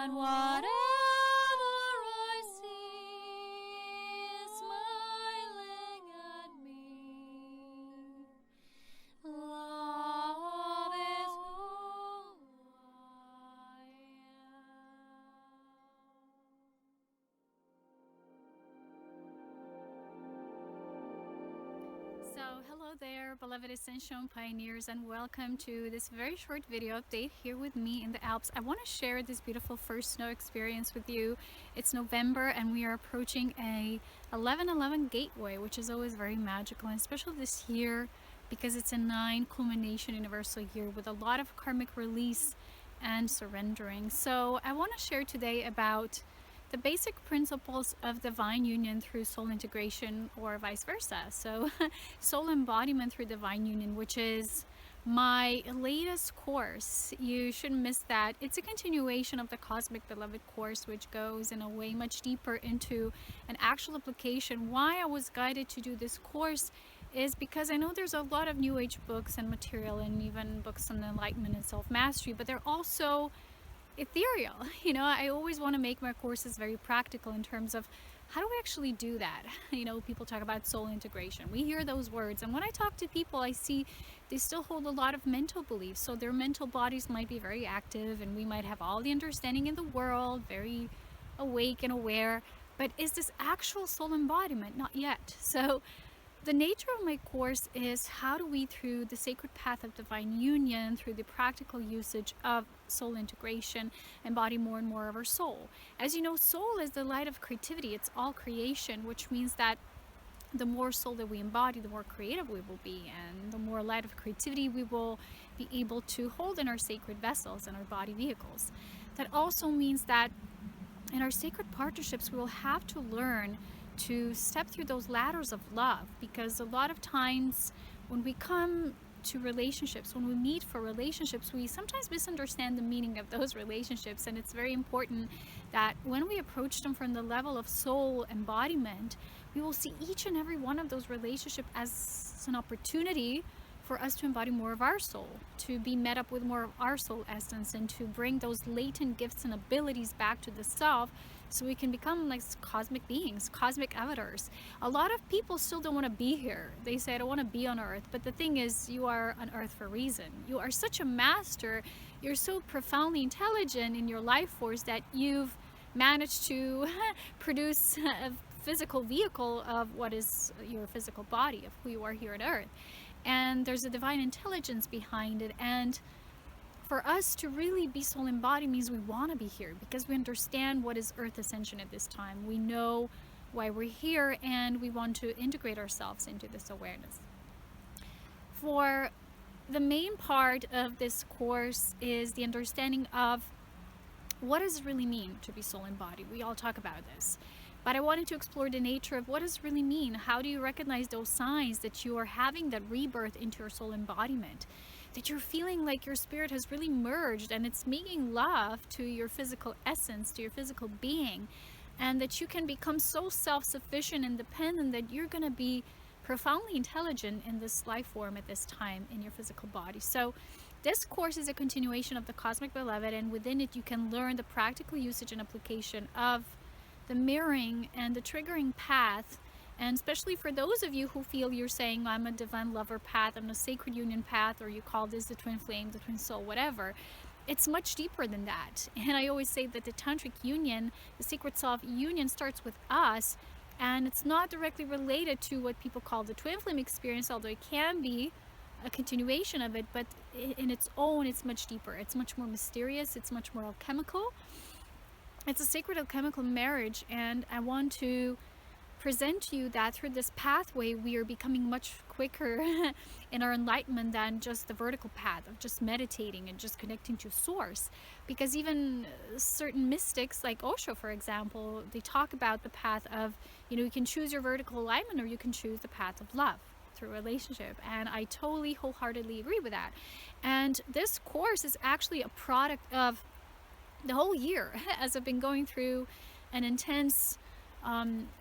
and whatever I see is smiling at me. Love is who I am. So, hello there, beloved Ascension pioneers, and welcome to this very short video update here with me in the Alps. I want to share this beautiful first snow experience with you. It's November and we are approaching a 11/11 gateway, which is always very magical, and especially this year because it's a 9 culmination universal year with a lot of karmic release and surrendering. So I want to share today about the basic principles of divine union through soul integration, or vice versa. So soul embodiment through divine union, which is my latest course. You shouldn't miss that. It's a continuation of the Cosmic Beloved course, which goes in a way much deeper into an actual application. Why I was guided to do this course is because I know there's a lot of new age books and material and even books on enlightenment and self-mastery, but they're also ethereal. You know, I always want to make my courses very practical in terms of how do we actually do that. You know, people talk about soul integration. We hear those words, and when I talk to people, I see they still hold a lot of mental beliefs. So their mental bodies might be very active and we might have all the understanding in the world, very awake and aware, but is this actual soul embodiment? Not yet. So the nature of my course is how do we, through the sacred path of divine union, through the practical usage of soul integration, embody more and more of our soul. As you know, soul is the light of creativity. It's all creation, which means that the more soul that we embody, the more creative we will be, and the more light of creativity we will be able to hold in our sacred vessels and our body vehicles. That also means that in our sacred partnerships, we will have to learn to step through those ladders of love, because a lot of times when we come to relationships, when we meet for relationships, we sometimes misunderstand the meaning of those relationships, and it's very important that when we approach them from the level of soul embodiment, we will see each and every one of those relationships as an opportunity for us to embody more of our soul, to be met up with more of our soul essence, and to bring those latent gifts and abilities back to the self, so we can become like cosmic beings, cosmic avatars. A lot of people still don't want to be here. They say, I don't want to be on Earth. But the thing is, you are on Earth for a reason. You are such a master. You're so profoundly intelligent in your life force that you've managed to produce a physical vehicle of what is your physical body, of who you are here on Earth. And there's a divine intelligence behind it. And for us to really be soul embodied means we want to be here because we understand what is Earth Ascension at this time. We know why we're here, and we want to integrate ourselves into this awareness. For the main part of this course is the understanding of what does it really mean to be soul embodied. We all talk about this, but I wanted to explore the nature of what does it really mean. How do you recognize those signs that you are having that rebirth into your soul embodiment? That you're feeling like your spirit has really merged and it's making love to your physical essence, to your physical being, and that you can become so self-sufficient and independent that you're going to be profoundly intelligent in this life form at this time in your physical body. So this course is a continuation of the Cosmic Beloved, and within it you can learn the practical usage and application of the mirroring and the triggering path. And especially for those of you who feel you're saying, I'm a divine lover path, I'm a sacred union path, or you call this the twin flame, the twin soul, whatever. It's much deeper than that. And I always say that the tantric union, the sacred self union, starts with us, and it's not directly related to what people call the twin flame experience, although it can be a continuation of it, but in its own, it's much deeper. It's much more mysterious. It's much more alchemical. It's a sacred alchemical marriage, and I want to present to you that through this pathway we are becoming much quicker in our enlightenment than just the vertical path of just meditating and just connecting to source. Because even certain mystics like Osho, for example, they talk about the path of, you know, you can choose your vertical alignment or you can choose the path of love through relationship, and I totally wholeheartedly agree with that. And this course is actually a product of the whole year as I've been going through an intense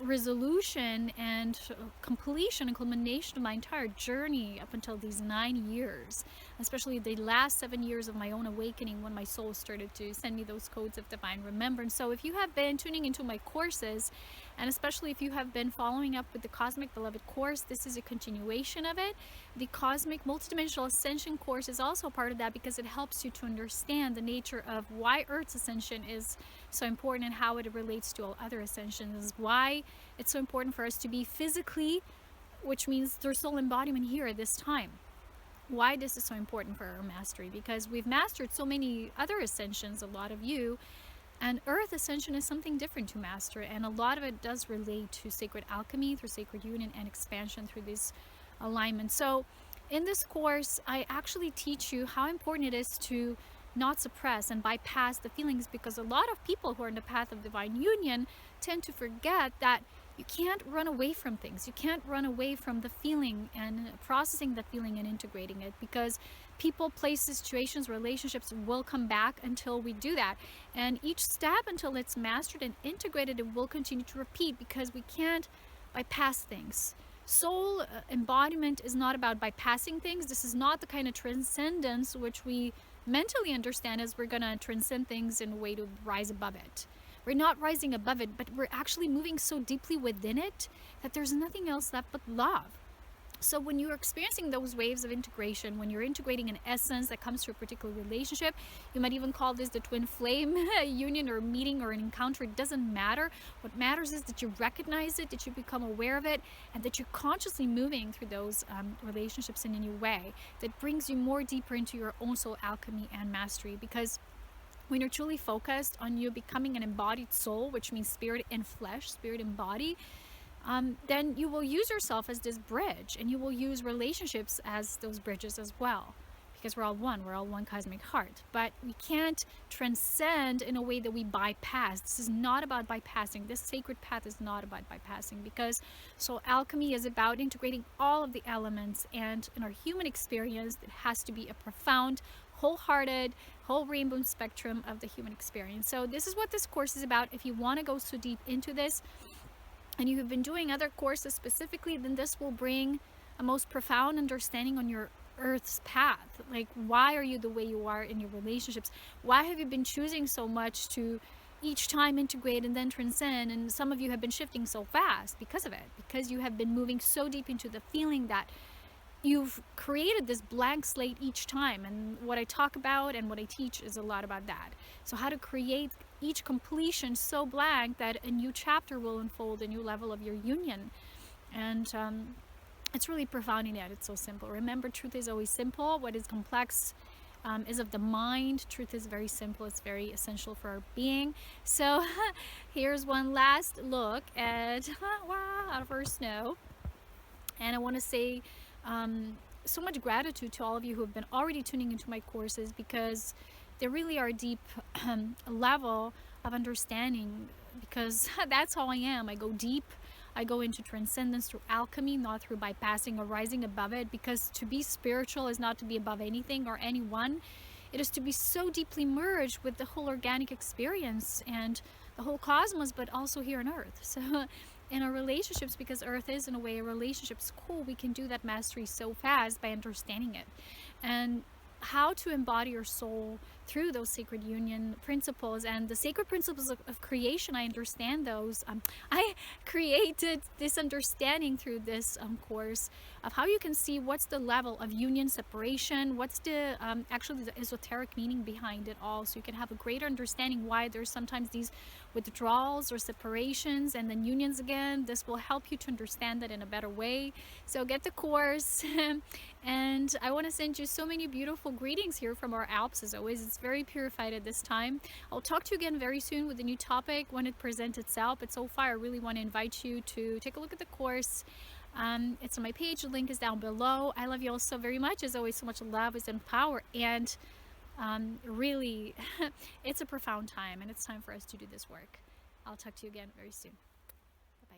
resolution and completion and culmination of my entire journey up until these 9 years, especially the last 7 years of my own awakening, when my soul started to send me those codes of divine remembrance. So if you have been tuning into my courses, and especially if you have been following up with the Cosmic Beloved course, this is a continuation of it. The Cosmic Multidimensional Ascension course is also part of that, because it helps you to understand the nature of why Earth's ascension is so important and how it relates to all other ascensions, why it's so important for us to be physically, which means through soul embodiment here at this time. Why this is so important for our mastery, because we've mastered so many other ascensions, a lot of you, and Earth Ascension is something different to master, and a lot of it does relate to sacred alchemy, through sacred union and expansion through this alignment. So in this course, I actually teach you how important it is to not suppress and bypass the feelings, because a lot of people who are in the path of divine union tend to forget that you can't run away from things. You can't run away from the feeling and processing that feeling and integrating it, because people, places, situations, relationships will come back until we do that. And each step, until it's mastered and integrated, it will continue to repeat, because we can't bypass things. Soul embodiment is not about bypassing things. This is not the kind of transcendence which we mentally understand as we're gonna transcend things in a way to rise above it. We're not rising above it, but we're actually moving so deeply within it that there's nothing else left but love. So when you're experiencing those waves of integration, when you're integrating an essence that comes through a particular relationship, you might even call this the twin flame union or meeting or an encounter. It doesn't matter. What matters is that you recognize it, that you become aware of it, and that you're consciously moving through those relationships in a new way that brings you more deeper into your own soul alchemy and mastery. Because when you're truly focused on you becoming an embodied soul, which means spirit and flesh, spirit and body, then you will use yourself as this bridge, and you will use relationships as those bridges as well, because we're all one cosmic heart. But we can't transcend in a way that we bypass. This is not about bypassing. This sacred path is not about bypassing, because so alchemy is about integrating all of the elements, and in our human experience, it has to be a profound, wholehearted, whole rainbow spectrum of the human experience. So this is what this course is about. If you want to go so deep into this, and you have been doing other courses specifically, then this will bring a most profound understanding on your Earth's path. Like, why are you the way you are in your relationships? Why have you been choosing so much to each time integrate and then transcend? And some of you have been shifting so fast because of it, because you have been moving so deep into the feeling that you've created this blank slate each time. And what I talk about and what I teach is a lot about that. So how to create each completion so blank that a new chapter will unfold, a new level of your union. And it's really profound in that it's so simple. Remember, truth is always simple. What is complex is of the mind. Truth is very simple. It's very essential for our being. So here's one last look at out of our snow. And I want to say so much gratitude to all of you who have been already tuning into my courses, because they really are a deep level of understanding, because that's how I am. I go deep. I go into transcendence through alchemy, not through bypassing or rising above it, because to be spiritual is not to be above anything or anyone. It is to be so deeply merged with the whole organic experience and the whole cosmos, but also here on Earth. So in our relationships, because Earth is in a way a relationship school, we can do that mastery so fast by understanding it. And how to embody your soul through those sacred union principles and the sacred principles of creation. I understand those. I created this understanding through this course of how you can see what's the level of union separation, what's the actually the esoteric meaning behind it all, so you can have a greater understanding why there's sometimes these withdrawals or separations and then unions again. This will help you to understand that in a better way. So get the course. And I want to send you so many beautiful greetings here from our Alps. As always, it's very purified at this time. I'll talk to you again very soon with a new topic when it presents itself. But so far, I really want to invite you to take a look at the course. It's on my page. The link is down below. I love you all so very much. As always, so much love is in power. And really, it's a profound time. And it's time for us to do this work. I'll talk to you again very soon. Bye-bye.